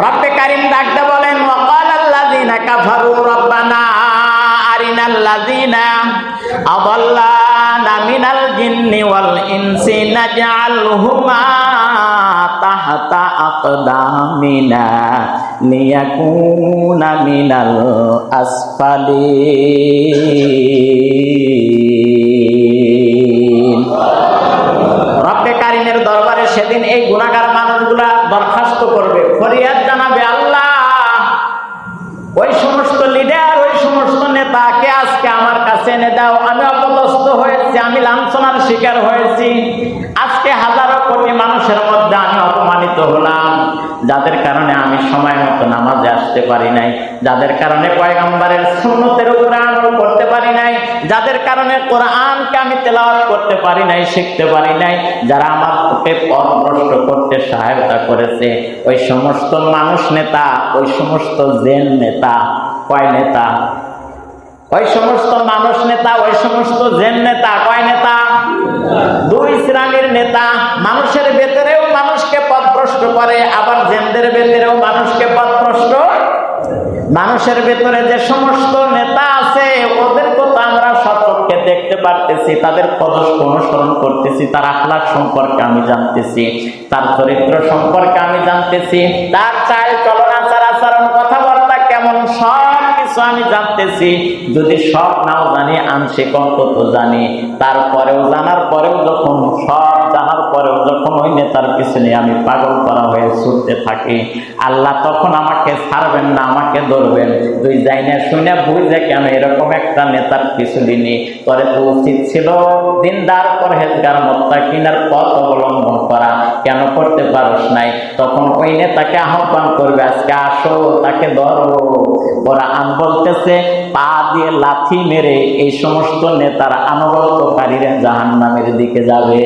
রব্বে কারীম ডাকতে বলেন, ওয়াকালাল্লাযীনা কাফারু রব্বানা আরিনাল্লাযীনা আযাল্লানা মিনাল জিন্নি ওয়াল ইনসি নাজআলহুমা তাহতা আকদামিনা লিয়াকুনা মিনাল আসফালিন। রব্বে কারীমের দরবারে সেদিন এই গুনাহগার মানুষগুলা দরখাস্ত করবে, ফরিয়াদ জানাবে, আল্লাহ ওই সমস্ত লিডার, ওই সমস্ত নেতাকে আজকে আমার কাছে এনে দাও। আমি অপদস্থ হয়েছি, আমি লাঞ্ছনার শিকার হয়েছি। আজকে হাজারো কোটি মানুষের মধ্যে আমি অপমানিত হলাম, যাদের কারণে আমি সময় মতো নামাজে আসতে পারি নাই, যাদের কারণে পয়গম্বরের সুন্নতের উপরে আমল করতে পারি নাই, যাদের কারণে কোরআনকে আমি তেলাওয়াত করতে পারি নাই, শিখতে পারি নাই, যারা আমাকে পথভ্রষ্ট করতে সহায়তা করেছে, ওই সমস্ত মানুষ নেতা, ওই সমস্ত জেন নেতা, কয় নেতা? ওই সমস্ত মানুষ নেতা, ওই সমস্ত জেন নেতা, কয় নেতা? দুই শ্রেণীর নেতা। মানুষের ভেতরেও মানুষকে পথভ্রষ্ট করে, আবার জেনদের ভেতরেও মানুষকে পথভ্রষ্ট। মানুষের ভেতরে যে সমস্ত নেতা আছে ওদের কথা আমরা সচক্ষে দেখতে পারতেছি, তাদের পদস্খ অনুসরণ করতেছি, তার আখলাক সম্পর্কে আমি জানতেছি, তার চরিত্র সম্পর্কে আমি জানতেছি, তার চাল চলন আচার আচরণ কথাবার্তা কেমন সব কিছু আমি জানতেছি। যদি সব নাও জানি, আংশিক অন্তত জানি, তারপরেও জানার পরেও যখন সব জানার পরেও যখন ওই নেতার পিছনে আমি পাগল করা হয়ে ছুটতে থাকি, আল্লাহ তখন আমাকে ছাড়বেন না, আমাকে ধরবেন। তুই যাই না শুনে বুঝে কেন এরকম একটা নেতার পিছনে নি, তোরে তো উচিত ছিল দিনদার পরহেজগার মুত্তাকিনের পথ অবলম্বন করা, কেন করতে পারস নাই? তখন ওই নেতাকে আহ্বান করবে, আজকে আসো, তাকে ধরো। ওরা বলতেছে পা দিয়ে লাথি মেরে এই সমস্ত নেতার আনুগত্যকারীরা জাহান্নামের দিকে যাবে।